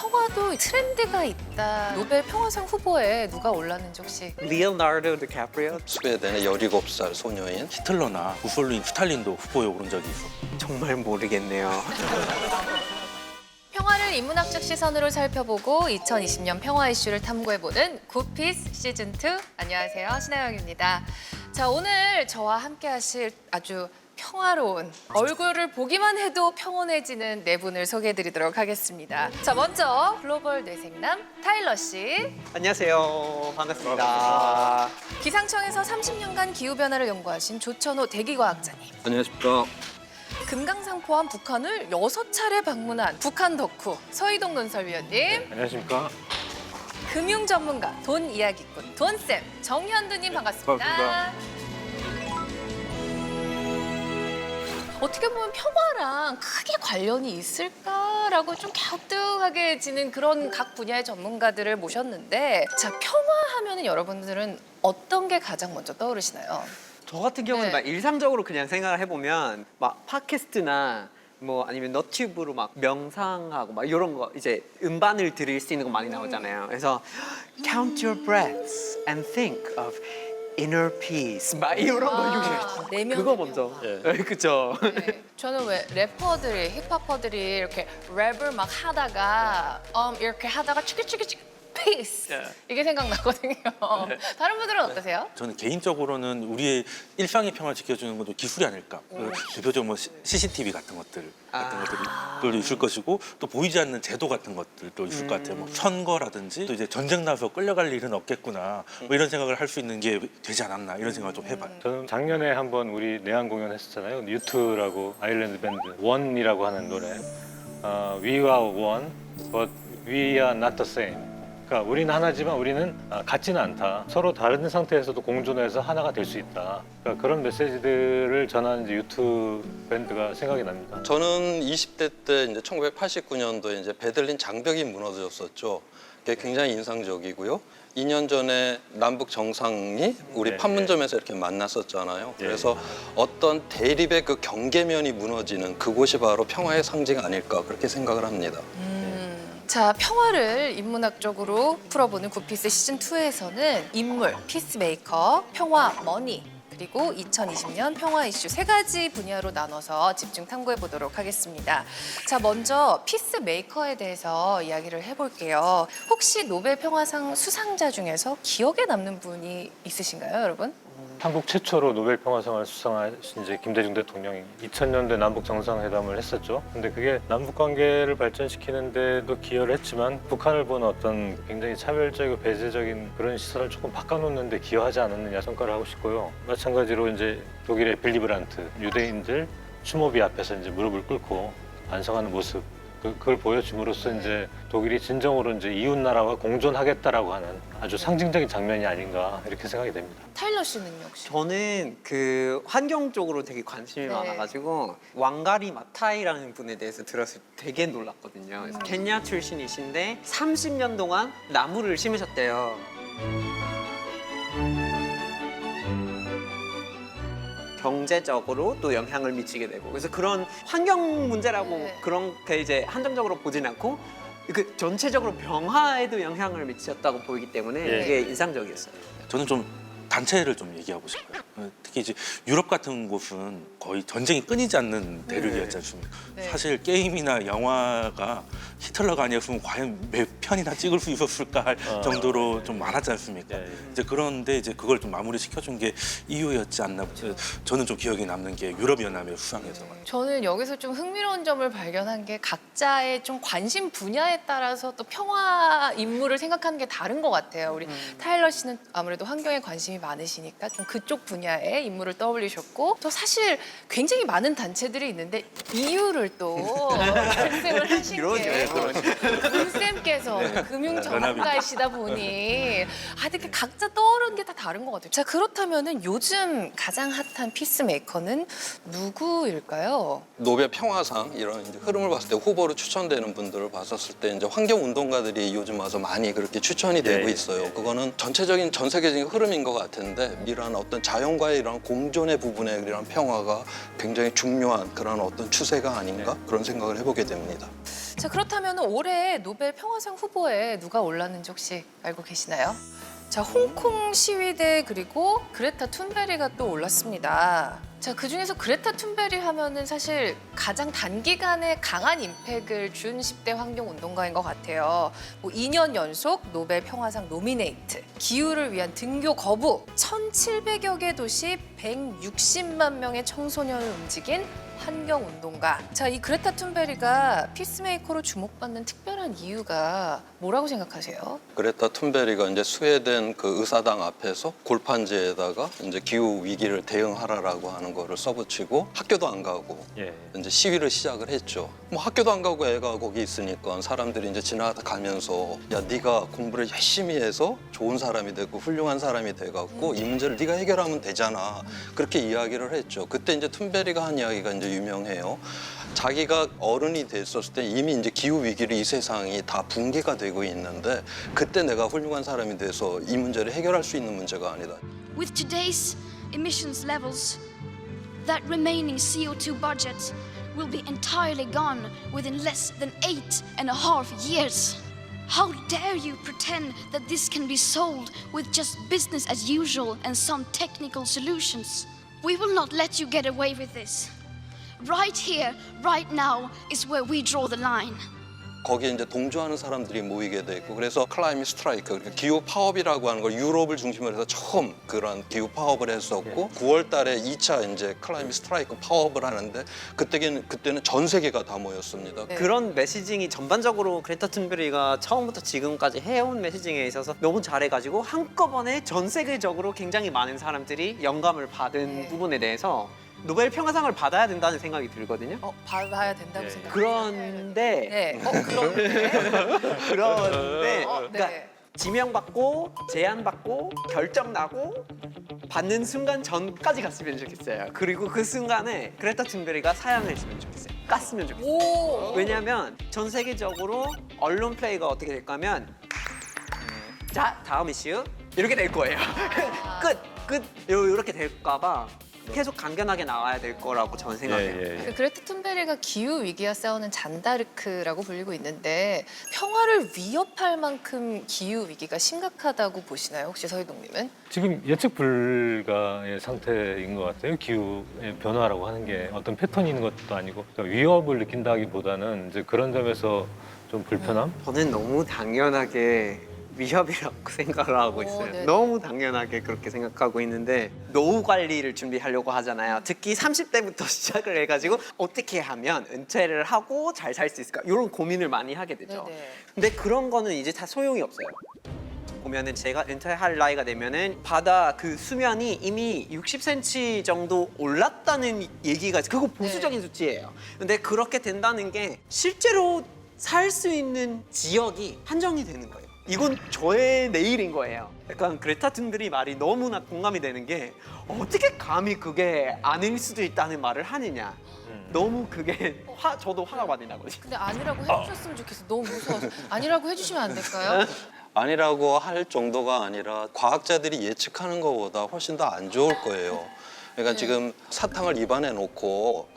평화도 트렌드가 있다. 노벨 평화상 후보에 누가 올랐는지 혹시? 리오나르도 디카프리오? 스웨덴의 17살 소녀인 히틀러나 무솔리니, 스탈린도 후보에 오른 적이 있어. 정말 모르겠네요. 평화를 인문학적 시선으로 살펴보고 2020년 평화 이슈를 탐구해보는 굿피스 시즌2. 안녕하세요, 신하영입니다. 자, 오늘 저와 함께 하실 아주 평화로운, 얼굴을 보기만 해도 평온해지는 네 분을 소개해드리도록 하겠습니다. 자, 먼저 글로벌 뇌생남 타일러 씨. 안녕하세요. 반갑습니다. 기상청에서 30년간 기후변화를 연구하신 조천호 대기과학자님. 안녕하십니까. 금강산 포함 북한을 6차례 방문한 북한 덕후 서희동 논설위원님. 안녕하십니까. 금융 전문가 돈 이야기꾼 돈쌤 정현두님 반갑습니다. 반갑습니다. 어떻게 보면 평화랑 크게 관련이 있을까라고 좀 갸우뚱하게 지는 그런 각 분야의 전문가들을 모셨는데, 자, 평화하면은 여러분들은 어떤 게 가장 먼저 떠오르시나요? 저 같은 경우는 네. 막 일상적으로 그냥 생각을 해보면 막 팟캐스트나 뭐 아니면 너튜브로 막 명상하고 막 이런 거 이제 음반을 들을 수 있는 거 많이 나오잖아요. 그래서 count your breaths and think of inner peace 막 이런 거 요즘 내면 그거 먼저. 그쵸. 네. 저는 왜 래퍼들이 힙합퍼들이 이렇게 랩을 막 하다가 이렇게 하다가 치키치키치키 피스 이게 생각나거든요. 다른 분들은 어떠세요? 저는 개인적으로는 우리의 일상의 평화를 지켜주는 것도 기술이 아닐까. 대표적으로 뭐 CCTV 같은 것들 것들도 있을 것이고, 또 보이지 않는 제도 같은 것들도 있을 것 같아요. 뭐 선거라든지, 또 이제 전쟁 나서 끌려갈 일은 없겠구나, 뭐 이런 생각을 할 수 있는 게 되지 않았나, 이런 생각을 좀 해봐요. 저는 작년에 한번 우리 내한 공연 했었잖아요. 뉴트라고 아일랜드 밴드 원이라고 하는 노래. We are one, but we are not the same. 그러니까 우리는 하나지만 우리는 같지는 않다. 서로 다른 상태에서도 공존해서 하나가 될 수 있다. 그러니까 그런 메시지들을 전하는 이제 유튜브 밴드가 생각이 납니다. 저는 20대 때 이제 1989년도에 이제 베들린 장벽이 무너졌었죠. 그게 굉장히 인상적이고요. 2년 전에 남북 정상이 우리 네, 판문점에서 이렇게 만났었잖아요. 그래서 어떤 대립의 그 경계면이 무너지는 그곳이 바로 평화의 상징 아닐까, 그렇게 생각을 합니다. 자, 평화를 인문학적으로 풀어보는 굿피스 시즌2에서는 인물, 피스메이커, 평화, 머니, 그리고 2020년 평화 이슈 세 가지 분야로 나눠서 집중 탐구해 보도록 하겠습니다. 자, 먼저 피스메이커에 대해서 이야기를 해볼게요. 혹시 노벨 평화상 수상자 중에서 기억에 남는 분이 있으신가요, 여러분? 한국 최초로 노벨 평화상을 수상하신 이제 김대중 대통령이 2000년대 남북 정상회담을 했었죠. 근데 그게 남북 관계를 발전시키는데도 기여를 했지만, 북한을 보는 어떤 굉장히 차별적이고 배제적인 그런 시선을 조금 바꿔놓는데 기여하지 않았느냐 평가를 하고 싶고요. 마찬가지로 이제 독일의 빌리 브란트, 유대인들 추모비 앞에서 이제 무릎을 꿇고 반성하는 모습, 그걸 보여줌으로써 이제 독일이 진정으로 이제 이웃 나라와 공존하겠다라고 하는 아주 상징적인 장면이 아닌가, 이렇게 생각이 됩니다. 타일러 씨는요, 혹시? 저는 그 환경 쪽으로 되게 관심이 네. 많아가지고 왕가리 마타이라는 분에 대해서 들었을 때 되게 놀랐거든요. 그래서 케냐 출신이신데 30년 동안 나무를 심으셨대요. 경제적으로 또 영향을 미치게 되고, 그래서 그런 환경 문제라고 네. 그렇게 이제 한정적으로 보진 않고 그 전체적으로 병화에도 영향을 미쳤다고 보이기 때문에 네. 이게 인상적이었어요. 저는 좀 단체를 좀 얘기하고 싶어요. 특히 이제 유럽 같은 곳은 거의 전쟁이 끊이지 않는 대륙이었지 않습니까? 네. 사실 게임이나 영화가 히틀러가 아니었으면 과연 몇 편이나 찍을 수 있었을까 할 정도로 좀 많았지 않습니까? 네. 이제 그런데 이제 그걸 좀 마무리 시켜준 게 이유였지 않나. 저는 좀 기억에 남는 게 유럽연합의 수상에서. 저는 여기서 좀 흥미로운 점을 발견한 게 각자의 좀 관심 분야에 따라서 또 평화 인물을 생각하는 게 다른 것 같아요. 우리 타일러 씨는 아무래도 환경에 관심이 많으시니까 좀 그쪽 분야의 인물을 떠올리셨고, 또 사실 굉장히 많은 단체들이 있는데 이유를 또 말씀을 하신 게 군쌤께서 금융 전문가이시다 보니 이렇게 각자 떠오르는 게 다 다른 것 같아요. 자, 그렇다면은 요즘 가장 핫한 피스메이커는 누구일까요? 노벨 평화상 이런 이제 흐름을 봤을 때 후보로 추천되는 분들을 봤었을 때 이제 환경 운동가들이 요즘 와서 많이 그렇게 추천이 되고 있어요. 그거는 전체적인 전 세계적인 흐름인 것 같은데, 이러한 어떤 자연과의 이런 공존의 부분에 이런 평화가 굉장히 중요한 그런 어떤 추세가 아닌가, 그런 생각을 해보게 됩니다. 자, 그렇다면 올해 노벨 평화상 후보에 누가 올랐는지 혹시 알고 계시나요? 자, 홍콩 시위대 그리고 그레타 툰베리가 또 올랐습니다. 자, 그중에서 그레타 툰베리 하면은 사실 가장 단기간에 강한 임팩을 준 10대 환경운동가인 것 같아요. 뭐 2년 연속 노벨 평화상 노미네이트, 기후를 위한 등교 거부, 1,700여 개 도시 160만 명의 청소년을 움직인 환경운동가. 자, 이 그레타 툰베리가 피스메이커로 주목받는 특별한 이유가 뭐라고 생각하세요? 그레타 툰베리가 이제 스웨덴 그 의사당 앞에서 골판지에다가 이제 기후 위기를 대응하라라고 하는 거를 써붙이고 학교도 안 가고 예. 이제 시위를 시작을 했죠. 뭐 학교도 안 가고 애가 거기 있으니까 사람들이 이제 지나가면서 야 네가 공부를 열심히 해서 좋은 사람이 되고 훌륭한 사람이 돼갖고 이 문제를 네가 해결하면 되잖아. 그렇게 이야기를 했죠. 그때 이제 툰베리가 한 이야기가 이제 유명해요. 자기가 어른이 됐었을 때 이미 이제 기후 위기를 이 세상이 다 붕괴가 되고 있는데 그때 내가 훌륭한 사람이 돼서 이 문제를 해결할 수 있는 문제가 아니다. With today's emissions levels, that remaining CO2 budget will be entirely gone within less than 8.5 years. How dare you pretend that this can be solved with just business as usual and some technical solutions? We will not let you get away with this. Right here, right now is where we draw the line. 거기에 이제 동조하는 사람들이 모이게 되고 그래서 클라이밋 스트라이크, 그러니까 기후 파업이라고 하는 걸 유럽을 중심으로 해서 처음 그런 기후 파업을 했었고 9월 달에 2차 이제 클라이밋 스트라이크 파업을 하는데 그때는 전 세계가 다 모였습니다. 네. 그런 메시징이 전반적으로 그레타 툰베리가 처음부터 지금까지 해온 메시징에 있어서 너무 잘해가지고 한꺼번에 전 세계적으로 굉장히 많은 사람들이 영감을 받은 네. 부분에 대해서 노벨 평화상을 받아야 된다는 생각이 들거든요. 받아야 된다고 네. 생각해요. 그런데 네. 그런데. 그런데 네. 그러니까 지명받고 제안받고 결정 나고 받는 순간 전까지 갔으면 좋겠어요. 그리고 그 순간에 그레타 툰베리가 사양했으면 좋겠어요. 깠으면 좋겠어요. 오. 왜냐하면 전 세계적으로 언론 플레이가 어떻게 될까면 자 다음 이슈 이렇게 될 거예요. 끝 이렇게 될까봐 계속 강경하게 나와야 될 거라고 저는 생각해요. 그 그레타 툰베리가 기후 위기와 싸우는 잔다르크라고 불리고 있는데 평화를 위협할 만큼 기후 위기가 심각하다고 보시나요? 혹시 서희동님은? 지금 예측 불가의 상태인 것 같아요. 기후의 변화라고 하는 게 어떤 패턴이 있는 것도 아니고 그러니까 위협을 느낀다기보다는 이제 그런 점에서 좀 불편함? 저는 너무 당연하게 위협이라고 생각을 하고 있어요. 네. 너무 당연하게 그렇게 생각하고 있는데 노후 관리를 준비하려고 하잖아요. 특히 30대부터 시작을 해가지고 어떻게 하면 은퇴를 하고 잘 살 수 있을까 이런 고민을 많이 하게 되죠. 네네. 근데 그런 거는 이제 다 소용이 없어요. 보면은 제가 은퇴할 나이가 되면은 바다 그 수면이 이미 60cm 정도 올랐다는 얘기가 그거 보수적인 수치예요. 근데 그렇게 된다는 게 실제로 살 수 있는 지역이 한정이 되는 거예요. 이건 저의 내일인 거예요. 약간 그레타 툰베리 말이 너무나 공감이 되는 게 어떻게 감히 그게 아닐 수도 있다는 말을 하느냐. 너무 그게 저도 화가 많이 나거든요. 근데 아니라고 해주셨으면 좋겠어. 너무 무서워서. 아니라고 해주시면 안 될까요? 아니라고 할 정도가 아니라 과학자들이 예측하는 것보다 훨씬 더 안 좋을 거예요. 그러니까 지금 사탕을 입안에 놓고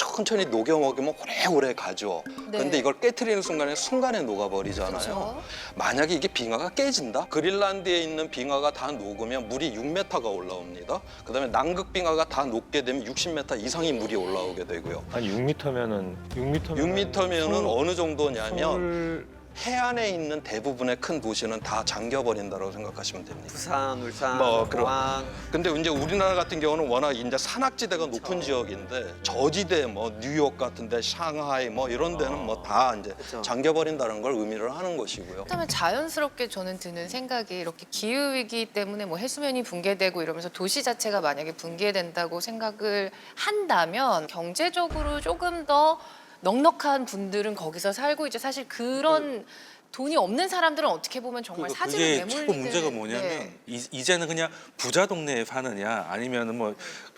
천천히 녹여 먹으면 오래오래 가죠. 네. 근데 이걸 깨트리는 순간에 녹아버리잖아요. 그렇죠. 만약에 이게 빙하가 깨진다? 그린란드에 있는 빙하가 다 녹으면 물이 6m가 올라옵니다. 그다음에 남극 빙하가 다 녹게 되면 60m 이상의 물이 올라오게 되고요. 아니 6m면은 6m면은 어느 정도냐면 서울 해안에 있는 대부분의 큰 도시는 다 잠겨버린다고 생각하시면 됩니다. 부산, 울산, 뭐 그런. 포항 근데 이제 우리나라 같은 경우는 워낙 이제 산악지대가 높은 지역인데 저지대 뭐 뉴욕 같은데 샹하이 뭐 이런 데는 뭐 다 이제 그쵸. 잠겨버린다는 걸 의미를 하는 것이고요. 그렇다면 자연스럽게 저는 드는 생각이 이렇게 기후 위기 때문에 뭐 해수면이 붕괴되고 이러면서 도시 자체가 만약에 붕괴된다고 생각을 한다면 경제적으로 조금 더 넉넉한 분들은 거기서 살고 이제 사실 그런 돈이 없는 사람들은 어떻게 보면 정말 사진을 그게 내몰리는 최고 문제가 뭐냐면 네. 이제는 그냥 부자 동네에 사느냐 아니면은 뭐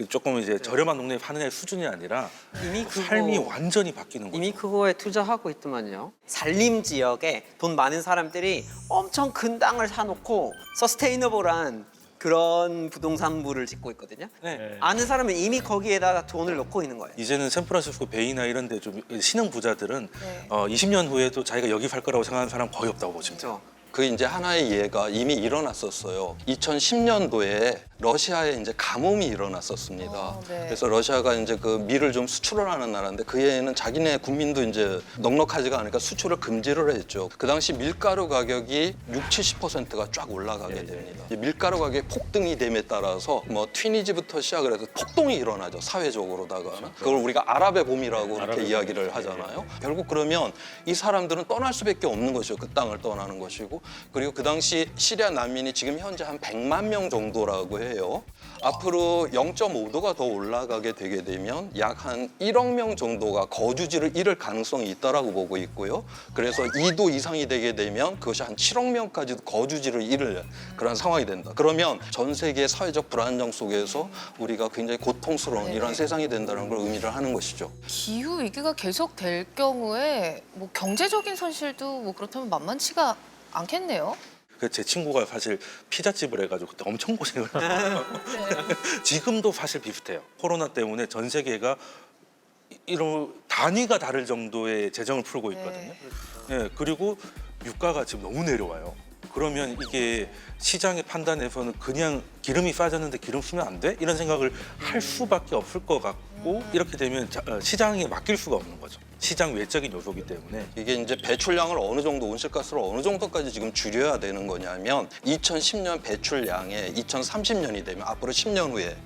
조금 이제 저렴한 동네에 사느냐의 수준이 아니라 이미 그거 삶이 완전히 바뀌는 거죠. 이미 그거에 투자하고 있더만요. 산림 지역에 돈 많은 사람들이 엄청 큰 땅을 사놓고 서스테이너블한 그런 부동산부를 짓고 있거든요. 네. 아는 사람은 이미 거기에다가 돈을 넣고 있는 거예요. 이제는 샌프란시스코 베이나 이런 데 좀 신흥 부자들은 네. 20년 후에도 자기가 여기 살 거라고 생각하는 사람 거의 없다고 보시면 돼요. 그렇죠. 그 이제 하나의 예가 이미 일어났었어요. 2010년도에 러시아에 이제 가뭄이 일어났었습니다. 네. 그래서 러시아가 이제 그 밀을 좀 수출을 하는 나라인데 그 해에는 자기네 국민도 이제 넉넉하지가 않으니까 수출을 금지를 했죠. 그 당시 밀가루 가격이 70%가 쫙 올라가게 됩니다. 이 밀가루 가격이 폭등이 됨에 따라서 뭐 튀니지부터 시작을 해서 폭동이 일어나죠. 사회적으로다가. 그걸 우리가 아랍의 봄이라고 이렇게 이야기를 하잖아요. 결국 그러면 이 사람들은 떠날 수밖에 없는 것이죠. 그 땅을 떠나는 것이고. 그리고 그 당시 시리아 난민이 지금 현재 한 100만 명 정도라고 해요. 앞으로 0.5도가 더 올라가게 되게 되면 약 한 1억 명 정도가 거주지를 잃을 가능성이 있다라고 보고 있고요. 그래서 2도 이상이 되게 되면 그것이 한 7억 명까지도 거주지를 잃을 그런 상황이 된다. 그러면 전 세계의 사회적 불안정 속에서 우리가 굉장히 고통스러운 이런 세상이 된다는 걸 의미를 하는 것이죠. 기후 위기가 계속될 경우에 뭐 경제적인 손실도 뭐 그렇다면 만만치가 않겠네요. 제 친구가 사실 피자집을 해가지고 그때 엄청 고생을 했어요. 지금도 사실 비슷해요. 코로나 때문에 전 세계가 이런 단위가 다를 정도의 재정을 풀고 있거든요. 네, 그리고 유가가 지금 너무 내려와요. 그러면 이게 시장의 판단에서는 그냥 기름이 싸졌는데 기름 쓰면 안 돼? 이런 생각을 할 수밖에 없을 것 같고 이렇게 되면 시장에 맡길 수가 없는 거죠. 시장 외적인 요소이기 때문에. 이게 이제 배출량을 어느 정도 온실가스를 어느 정도까지 지금 줄여야 되는 거냐면 2010년 배출량에 2030년이 되면 앞으로 10년 후에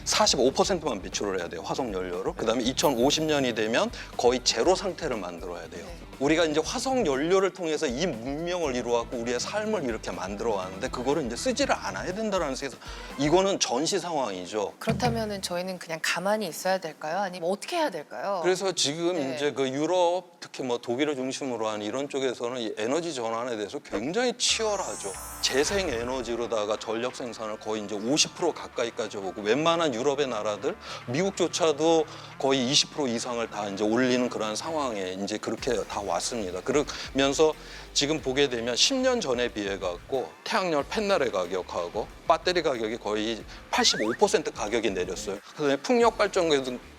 45%만 배출을 해야 돼요. 화석 연료로. 그다음에 2050년이 되면 거의 제로 상태를 만들어야 돼요. 우리가 이제 화석 연료를 통해서 이 문명을 이루어갖고 우리의 삶을 이렇게 만들어 왔는데 그거를 이제 쓰지를 않아야 된다는 세상. 이거는 전시 상황이죠. 그렇다면은 저희는 그냥 가만히 있어야 될까요? 아니면 어떻게 해야 될까요? 그래서 지금 네. 이제 그 유럽 특히 뭐 독일을 중심으로 한 이런 쪽에서는 이 에너지 전환에 대해서 굉장히 치열하죠. 재생 에너지로다가 전력 생산을 거의 이제 50% 가까이까지 오고 웬만한 유럽의 나라들 미국조차도 거의 20% 이상을 다 이제 올리는 그런 상황에 이제 그렇게 다 왔습니다. 그러면서 지금 보게 되면 10년 전에 비해 갖고 태양열 패널의 가격하고 배터리 가격이 거의 85% 가격이 내렸어요. 그다음에 풍력 발전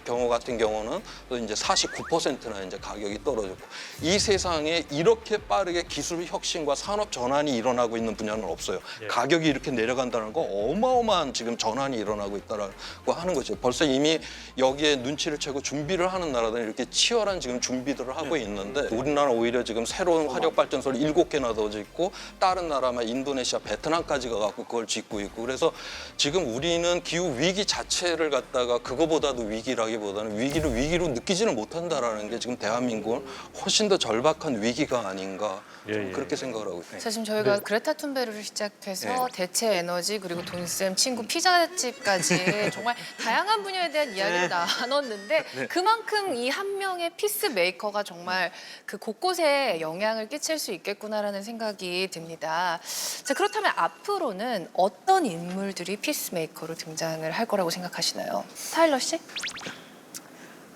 경우 같은 경우는 또 이제 49%나 이제 가격이 떨어졌고 이 세상에 이렇게 빠르게 기술 혁신과 산업 전환이 일어나고 있는 분야는 없어요. 가격이 이렇게 내려간다는 거 어마어마한 지금 전환이 일어나고 있다라고 하는 거죠. 벌써 이미 여기에 눈치를 채고 준비를 하는 나라들은 이렇게 치열한 지금 준비들을 하고 있는데 우리나라 오히려 지금 새로운 화력 발전소를 7개나 더 짓고 다른 나라만 인도네시아, 베트남까지 가갖고 그걸 짓고 있고 그래서 지금 우리는 기후 위기 자체를 갖다가 그거보다도 위기라기보다는 위기를 위기로 느끼지는 못한다라는 게 지금 대한민국은 훨씬 더 절박한 위기가 아닌가 좀 그렇게 생각을 하고 있습니다. 자, 지금 저희가 그레타 툰베르를 시작해서 대체 에너지 그리고 돈쌤 친구 피자집까지 정말 다양한 분야에 대한 이야기를 나눴는데 그만큼 이 한 명의 피스메이커가 정말 그 곳곳에 영향을 끼칠 수 있겠구나라는 생각이 듭니다. 자, 그렇다면 앞으로는 어떤 인물들이 피스메이커로 등장을 할 거라고 생각하시나요? 타일러 씨?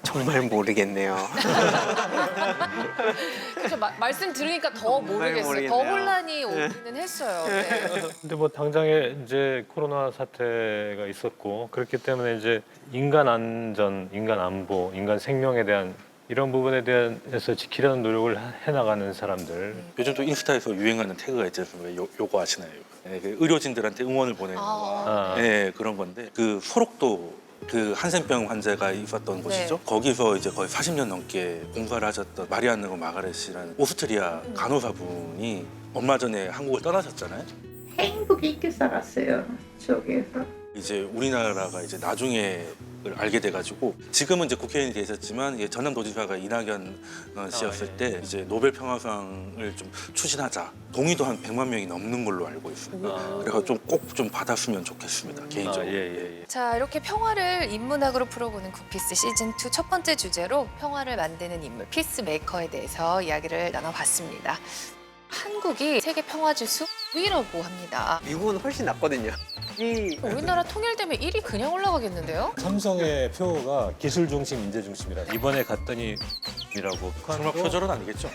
정말 모르겠네요. 그렇죠. 말씀 들으니까 더 모르겠어요. 더 모르겠네요. 혼란이 오기는 했어요. 네. 근데 뭐 당장에 이제 코로나 사태가 있었고 그렇기 때문에 이제 인간 안전, 인간 안보, 인간 생명에 대한 이런 부분에 대해서 지키려는 노력을 해나가는 사람들. 요즘 또 인스타에서 유행하는 태그가 있지 않습니까? 요거 아시나요? 네, 그 의료진들한테 응원을 보내는 거. 네, 그런 건데 그 소록도 그 한센병 환자가 있었던 곳이죠. 거기서 이제 거의 40년 넘게 공부를 하셨던 마리아느 마가렛이라는 오스트리아 간호사분이 얼마 전에 한국을 떠나셨잖아요. 행복이 있게 살았어요. 저기에서. 이제 우리나라가 이제 나중에 알게 돼가지고 지금은 이제 국회의원이 되셨지만 전남도지사가 이낙연 씨였을 때 이제 노벨 평화상을 좀 추진하자 동의도 한 100만 명이 넘는 걸로 알고 있습니다. 그래서 좀 꼭 좀 받았으면 좋겠습니다 개인적으로. 자, 이렇게 평화를 인문학으로 풀어보는 굿피스 시즌2 첫 번째 주제로 평화를 만드는 인물 피스메이커에 대해서 이야기를 나눠봤습니다. 한국이 세계 평화지수 9위라고 합니다. 미국은 훨씬 낫거든요. 우리나라 통일되면 1위 그냥 올라가겠는데요? 삼성의 표가 기술 중심, 인재 중심이라 이번에 갔더니 이라고 정말 표절은 아니겠죠?